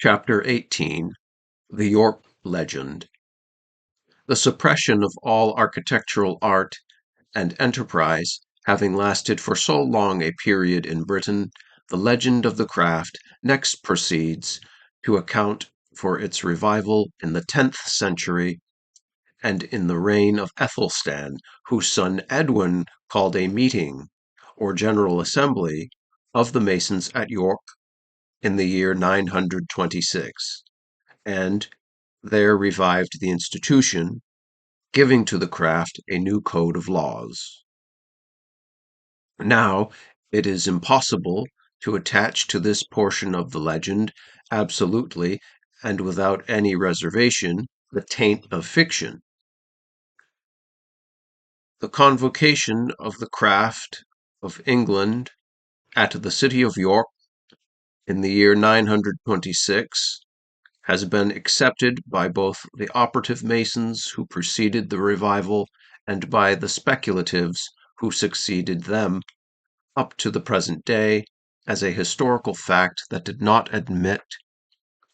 Chapter 18 The York Legend. The suppression of all architectural art and enterprise having lasted for so long a period in Britain, the legend of the craft next proceeds to account for its revival in the 10th century and in the reign of Ethelstan, whose son Edwin called a meeting, or general assembly, of the masons at York in the year 926, and there revived the institution, giving to the craft a new code of laws. Now, it is impossible to attach to this portion of the legend, absolutely and without any reservation, the taint of fiction. The convocation of the craft of England at the city of York in the year 926 has been accepted by both the operative masons who preceded the revival and by the speculatives who succeeded them up to the present day as a historical fact that did not admit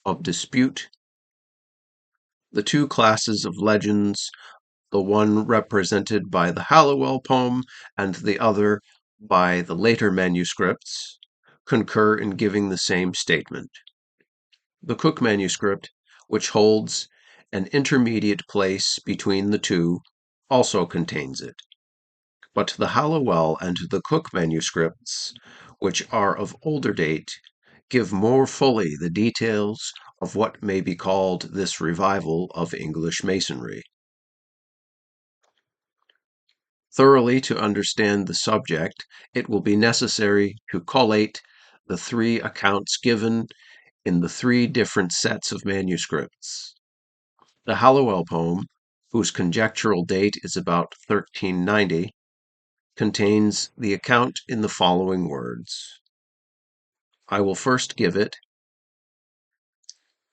of dispute. The two classes of legends, the one represented by the Halliwell poem and the other by the later manuscripts, concur in giving the same statement. The Cook manuscript, which holds an intermediate place between the two, also contains it. But the Halliwell and the Cook manuscripts, which are of older date, give more fully the details of what may be called this revival of English masonry. Thoroughly to understand the subject, it will be necessary to collate the three accounts given in the three different sets of manuscripts. The Halliwell poem, whose conjectural date is about 1390, contains the account in the following words. I will first give it,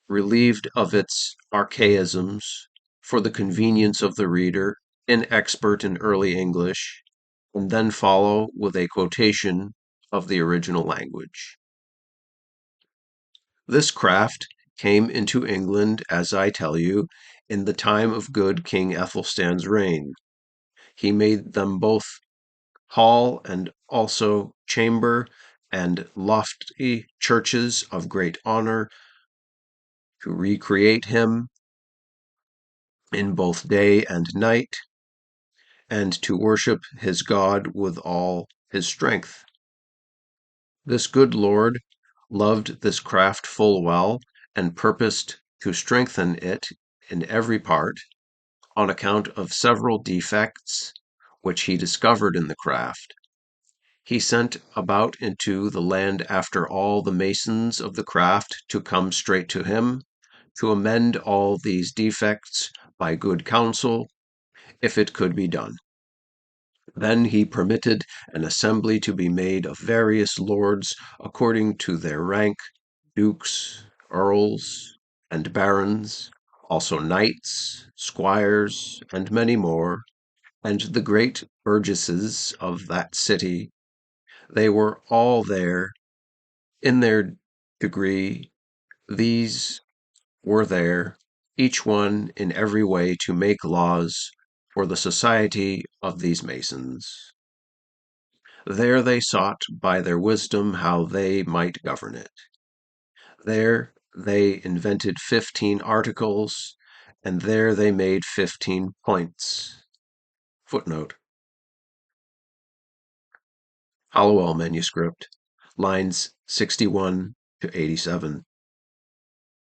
relieved of its archaisms, for the convenience of the reader, inexpert in early English, and then follow with a quotation of the original language. This craft came into England, as I tell you, in the time of good King Ethelstan's reign. He made them both hall and also chamber and lofty churches of great honor to recreate him in both day and night, and to worship his God with all his strength. This good Lord loved this craft full well, and purposed to strengthen it in every part, on account of several defects which he discovered in the craft. He sent about into the land after all the masons of the craft to come straight to him, to amend all these defects by good counsel, if it could be done. Then he permitted an assembly to be made of various lords according to their rank, dukes, earls, and barons, also knights, squires, and many more, and the great burgesses of that city. They were all there in their degree. These were there, each one in every way to make laws for the society of these masons. There they sought by their wisdom how they might govern it. There they invented 15 articles, and there they made 15 points. Footnote. Halliwell manuscript, lines 61 to 87.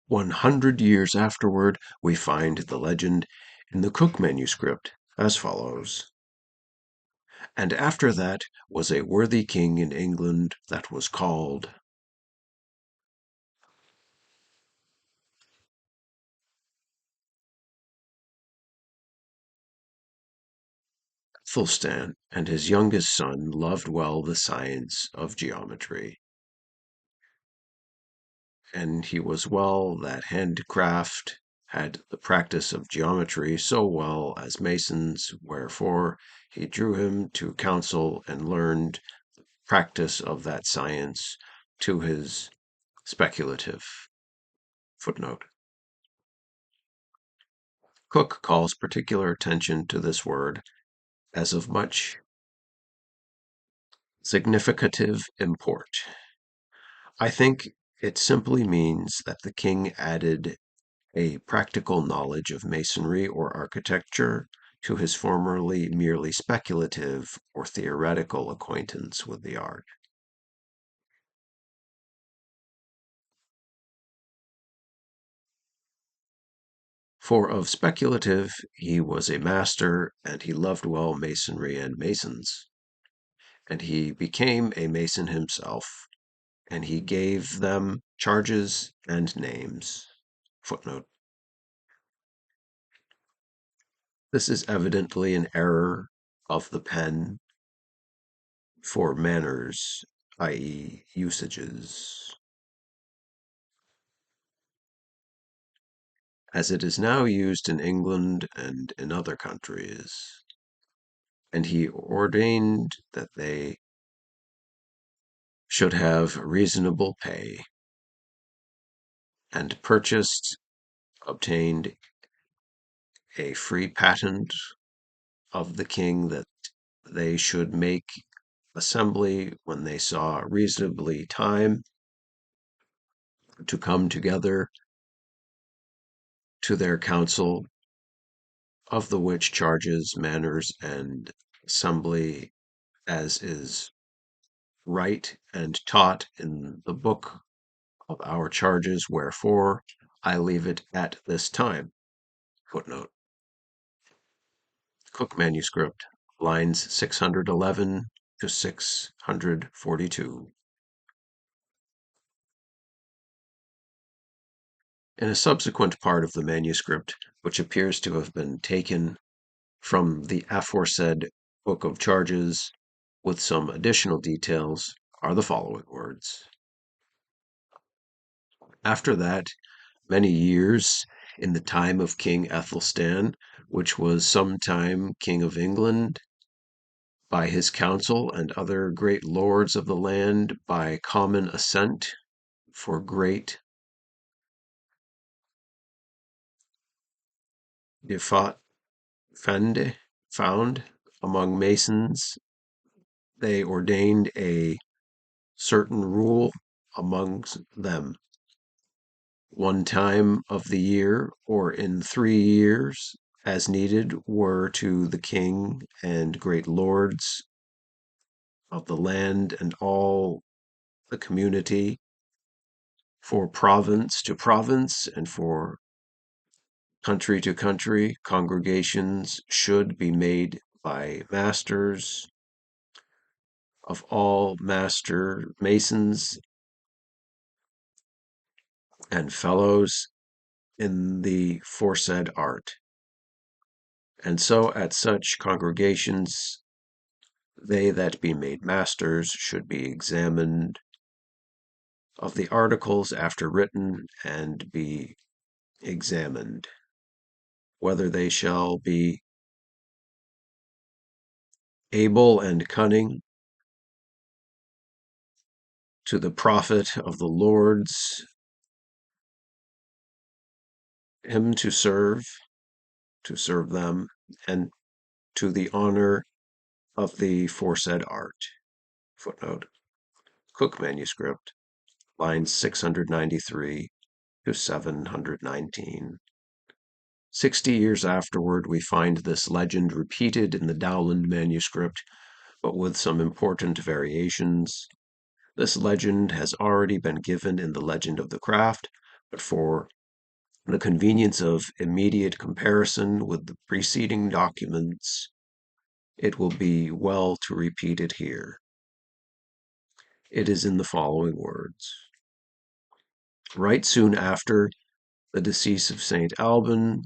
100 years afterward, we find the legend in the Cook manuscript as follows. And after that was a worthy king in England that was called Athelstan, and his youngest son loved well the science of geometry. And he was well that handicraft had the practice of geometry so well as masons, wherefore he drew him to counsel and learned the practice of that science to his speculative. Footnote. Cook calls particular attention to this word as of much significative import. I think it simply means that the king added a practical knowledge of masonry or architecture to his formerly merely speculative or theoretical acquaintance with the art. For of speculative he was a master, and he loved well masonry and masons. And he became a mason himself, and he gave them charges and names. Footnote. This is evidently an error of the pen for manners, i.e., usages, as it is now used in England and in other countries. And he ordained that they should have reasonable pay, and obtained a free patent of the king that they should make assembly when they saw reasonably time to come together to their council, of the which charges, manners, and assembly, as is right and taught in the book of our charges, wherefore I leave it at this time. Footnote. Cook manuscript, lines 611 to 642. In a subsequent part of the manuscript, which appears to have been taken from the aforesaid Book of Charges, with some additional details, are the following words. After that, many years, in the time of King Ethelstan, which was sometime King of England, by his council and other great lords of the land, by common assent, for great defat found among masons, they ordained a certain rule amongst them, one time of the year, or in 3 years, as needed were to the king and great lords of the land and all the community, for province to province and for country to country, congregations should be made by masters of all master masons and fellows in the foresaid art. And so at such congregations they that be made masters should be examined of the articles after written, and be examined whether they shall be able and cunning to the profit of the lords, him to serve them, and to the honor of the foresaid art. Footnote. Cook manuscript, lines 693 to 719. 60 years afterward, we find this legend repeated in the Dowland manuscript, but with some important variations. This legend has already been given in the Legend of the Craft, but for the convenience of immediate comparison with the preceding documents, it will be well to repeat it here. It is in the following words. Right soon after the decease of St. Alban,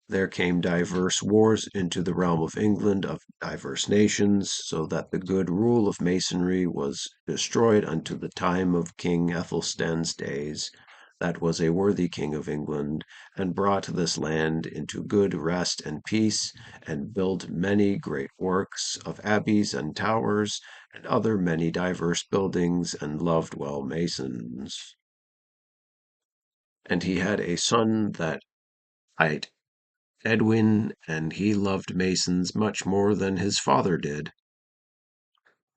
there came diverse wars into the realm of England of diverse nations, so that the good rule of masonry was destroyed unto the time of King Ethelstan's days, that was a worthy king of England, and brought this land into good rest and peace, and built many great works of abbeys and towers, and other many diverse buildings, and loved well masons. And he had a son that hight Edwin, and he loved masons much more than his father did.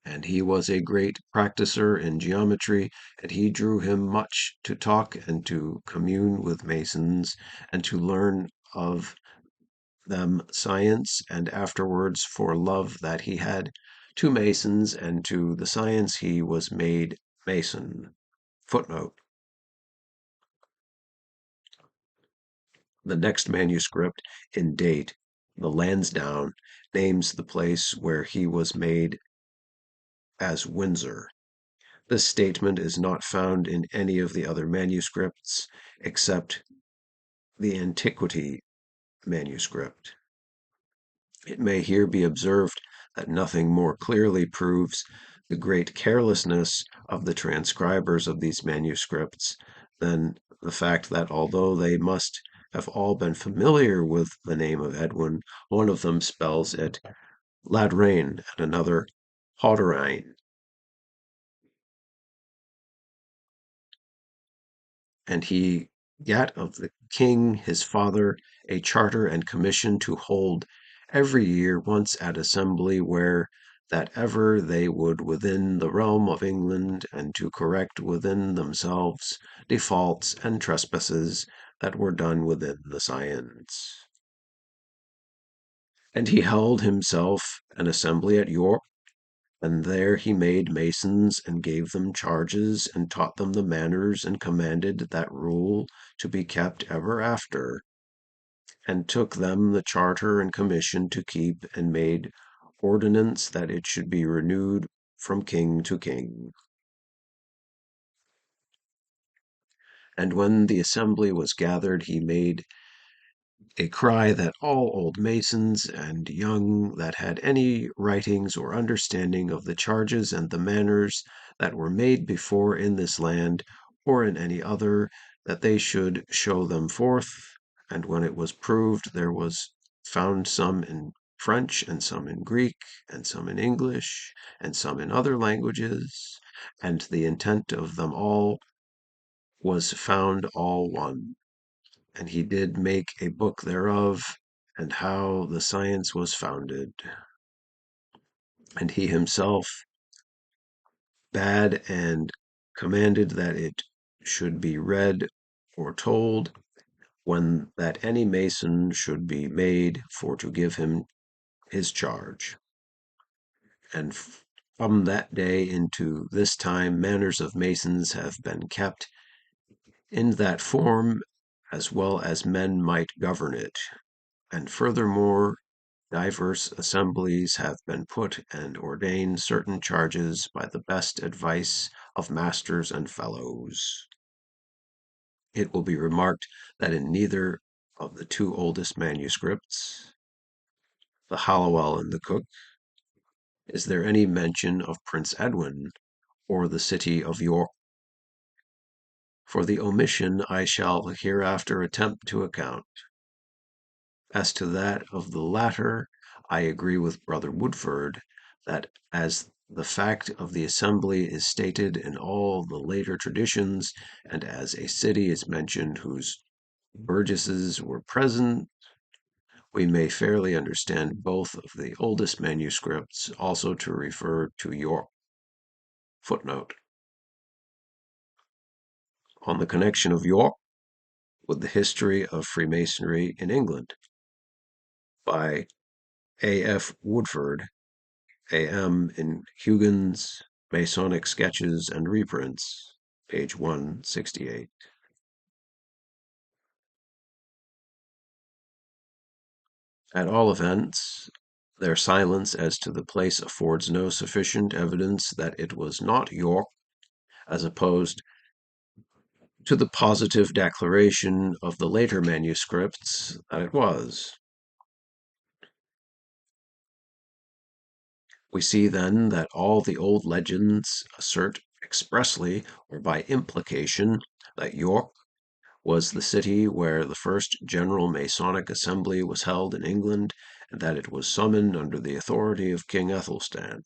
And he was a great practiser in geometry, and he drew him much to talk and to commune with masons, and to learn of them science, and afterwards for love that he had to masons and to the science he was made mason. Footnote. The next manuscript in date, the Lansdowne, names the place where he was made as Windsor. This statement is not found in any of the other manuscripts except the Antiquity manuscript. It may here be observed that nothing more clearly proves the great carelessness of the transcribers of these manuscripts than the fact that although they must have all been familiar with the name of Edwin, one of them spells it Ladrain and another Hauderain. And he gat of the king his father a charter and commission to hold every year once at assembly where that ever they would within the realm of England, and to correct within themselves defaults and trespasses that were done within the science. And he held himself an assembly at York, and there he made masons, and gave them charges, and taught them the manners, and commanded that rule to be kept ever after, and took them the charter and commission to keep, and made ordinance that it should be renewed from king to king. And when the assembly was gathered, he made a cry that all old masons and young that had any writings or understanding of the charges and the manners that were made before in this land or in any other, that they should show them forth. And when it was proved, there was found some in French, and some in Greek, and some in English, and some in other languages, and the intent of them all was found all one. And he did make a book thereof, and how the science was founded. And he himself bade and commanded that it should be read or told when that any mason should be made for to give him his charge. And from that day into this time, manners of masons have been kept in that form as well as men might govern it. And furthermore, divers assemblies have been put and ordained certain charges by the best advice of masters and fellows. It will be remarked that in neither of the two oldest manuscripts, the Halliwell and the Cook, is there any mention of Prince Edwin or the city of York. For the omission I shall hereafter attempt to account. As to that of the latter, I agree with Brother Woodford, that as the fact of the assembly is stated in all the later traditions, and as a city is mentioned whose burgesses were present, we may fairly understand both of the oldest manuscripts also to refer to York. Footnote. On the connection of York with the history of Freemasonry in England, by A.F. Woodford, A.M. in Hugin's Masonic Sketches and Reprints, page 168. At all events, their silence as to the place affords no sufficient evidence that it was not York, as opposed to the positive declaration of the later manuscripts that it was. We see then that all the old legends assert expressly or by implication that York was the city where the first general Masonic assembly was held in England, and that it was summoned under the authority of King Ethelstan.